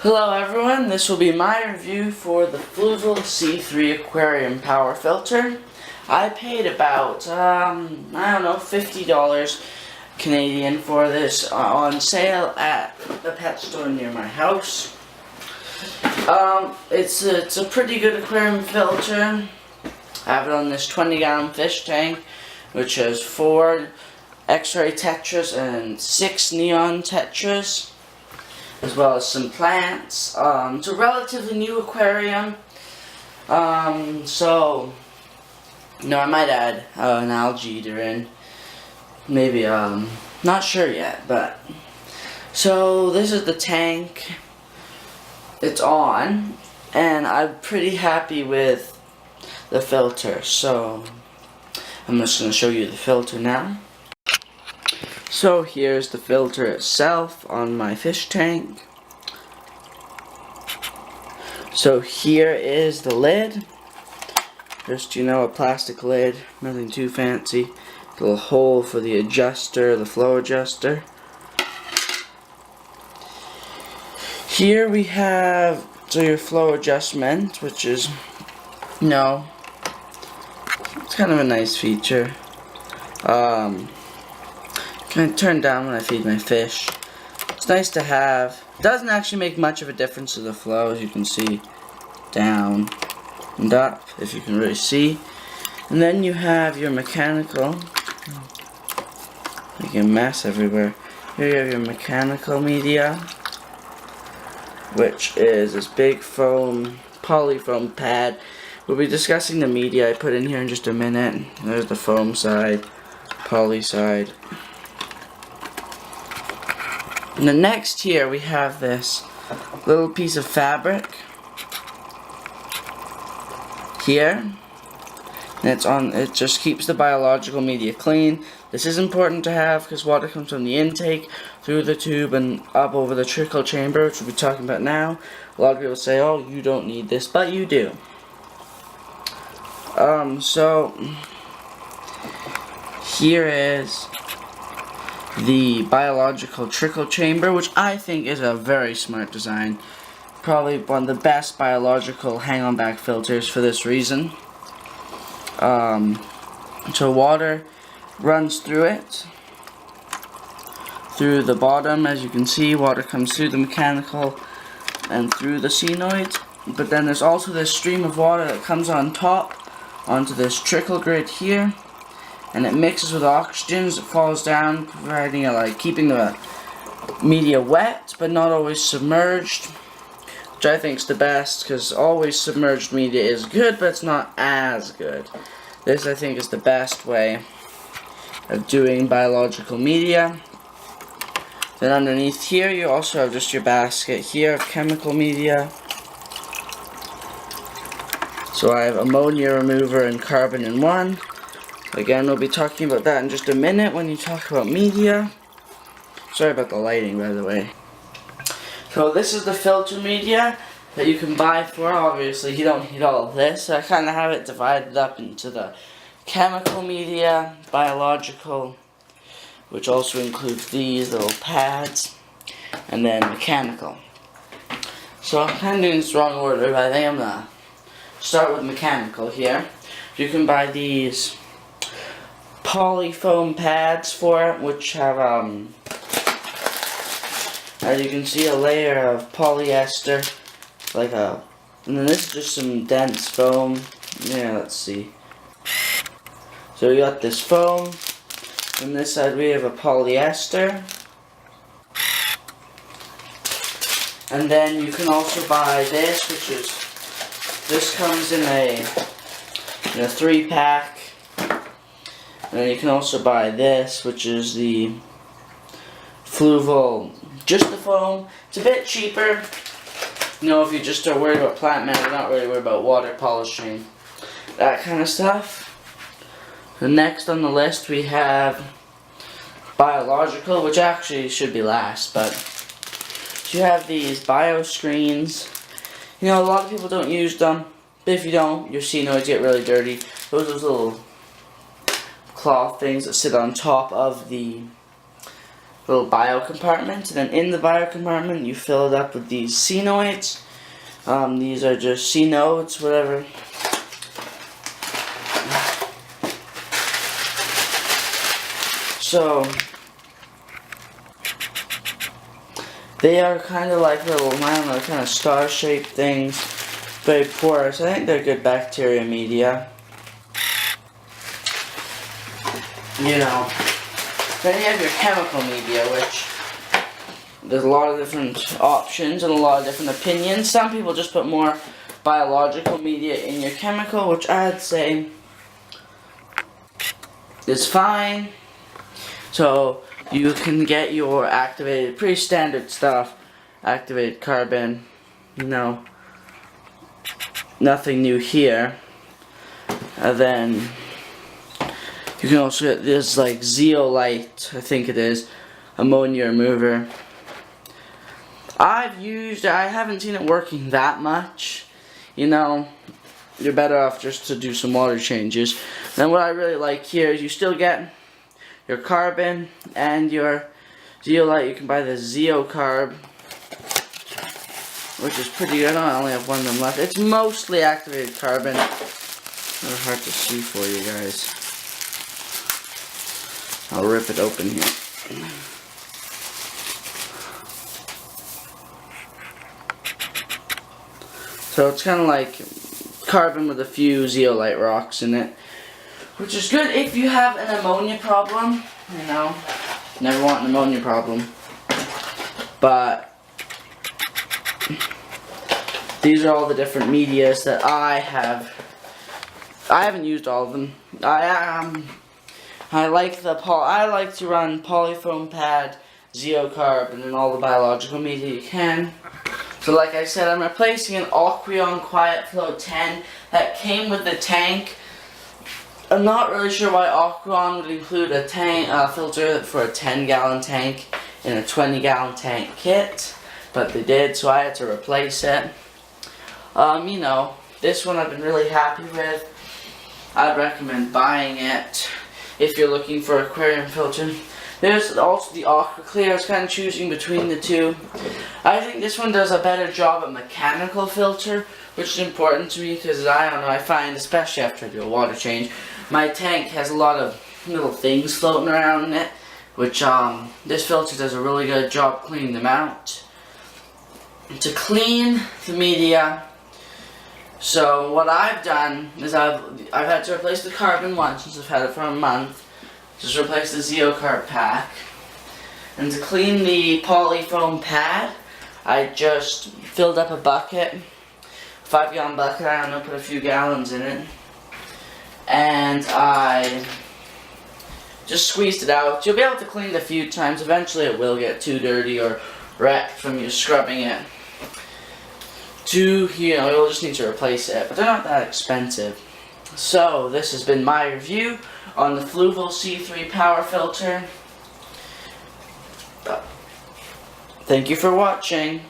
Hello everyone, this will be my review for the Fluval C3 Aquarium Power Filter. I paid about, I don't know, $50 Canadian for this on sale at a pet store near my house. It's a pretty good aquarium filter. I have it on this 20-gallon fish tank, which has 4 X-ray tetras and 6 neon tetras, as well as some plants. It's a relatively new aquarium, so I might add an algae eater in, maybe, not sure yet, but so this is the tank. It's on, and I'm pretty happy with the filter, so I'm just going to show you the filter now. So here's the filter itself on my fish tank. So here is the lid. Just, a plastic lid, nothing too fancy. A little hole for the adjuster, the flow adjuster. Here we have your flow adjustment, which is, it's kind of a nice feature. Can I turn down when I feed my fish? It's nice to have. It doesn't actually make much of a difference to the flow, as you can see, down and up, if you can really see. And then you have your mechanical. Making a mess everywhere. Here you have your mechanical media, which is this big foam, polyfoam pad. We'll be discussing the media I put in here in just a minute. There's the foam side, poly side. And the next here we have this little piece of fabric here, and it just keeps the biological media clean. This is important to have because water comes from the intake through the tube and up over the trickle chamber, which we'll be talking about now. A lot of people say, oh, you don't need this, but you do. So here is the biological trickle chamber, which I think is a very smart design. Probably one of the best biological hang-on back filters for this reason. So water runs through it, through the bottom. As you can see, water comes through the mechanical and through the senoids, but then there's also this stream of water that comes on top onto this trickle grid here, and it mixes with oxygen as it falls down, providing keeping the media wet but not always submerged, which I think is the best, because always submerged media is good, but it's not as good. This, I think, is the best way of doing biological media. Then underneath here you also have just your basket here of chemical media. So I have ammonia remover and carbon in one. Again, we'll be talking about that in just a minute when you talk about media. Sorry about the lighting, by the way. So this is the filter media that you can buy for. Obviously, you don't need all of this. So I kind of have it divided up into the chemical media, biological, which also includes these little pads, and then mechanical. So I'm kind of doing this wrong order, but I think I'm going to start with mechanical here. You can buy these polyfoam pads for it, which have, as you can see, a layer of polyester, and then this is just some dense foam. Yeah, let's see. So we got this foam. On this side we have a polyester. And then you can also buy this, this comes in a 3-pack. And then you can also buy this, which is the Fluval, just the foam. It's a bit cheaper. If you just are worried about plant matter, not really worried about water polishing, that kind of stuff. The next on the list we have biological, which actually should be last, but you have these bio screens. A lot of people don't use them, but if you don't, your senoids get really dirty. Those little cloth things that sit on top of the little bio compartment, and then in the bio compartment you fill it up with these C-noids. These are just C-nodes, whatever. So they are kind of like little, I don't know, kind of star-shaped things, very porous. I think they're good bacteria media. You know, then you have your chemical media, which there's a lot of different options and a lot of different opinions. Some people just put more biological media in your chemical, which I'd say is fine. So you can get your activated, pretty standard stuff, activated carbon, you know, nothing new here. And then you can also get this like zeolite, I think it is, ammonia remover. I haven't seen it working that much, you know. You're better off just to do some water changes. Then what I really like here is you still get your carbon and your zeolite. You can buy the zeocarb, which is pretty good. I only have one of them left. It's mostly activated carbon. They're hard to see for you guys. I'll rip it open here. So it's kind of like carbon with a few zeolite rocks in it, which is good if you have an ammonia problem. You know, never want an ammonia problem. But these are all the different medias that I have. I haven't used all of them. I like to run polyfoam pad, zeocarb, and then all the biological media you can. So like I said, I'm replacing an Aqueon Quiet Flow 10 that came with the tank. I'm not really sure why Aqueon would include a filter for a 10-gallon tank in a 20-gallon tank kit, but they did, so I had to replace it. You know, this one I've been really happy with. I'd recommend buying it if you're looking for aquarium filter. There's also the Aqua Clear. I was kind of choosing between the two. I think this one does a better job at mechanical filter, which is important to me because I don't know, I find, especially after I do a water change, my tank has a lot of little things floating around in it, which this filter does a really good job cleaning them out. To clean the media, so what I've done is I've had to replace the carbon once since I've had it for a month. Just replace the zeocarb pack. And to clean the polyfoam pad, I just filled up a bucket, 5-gallon bucket, I don't know, put a few gallons in it. And I just squeezed it out. You'll be able to clean it a few times. Eventually it will get too dirty or wrecked from you scrubbing it. You know, you'll just need to replace it, but they're not that expensive. So, this has been my review on the Fluval C3 power filter. Thank you for watching.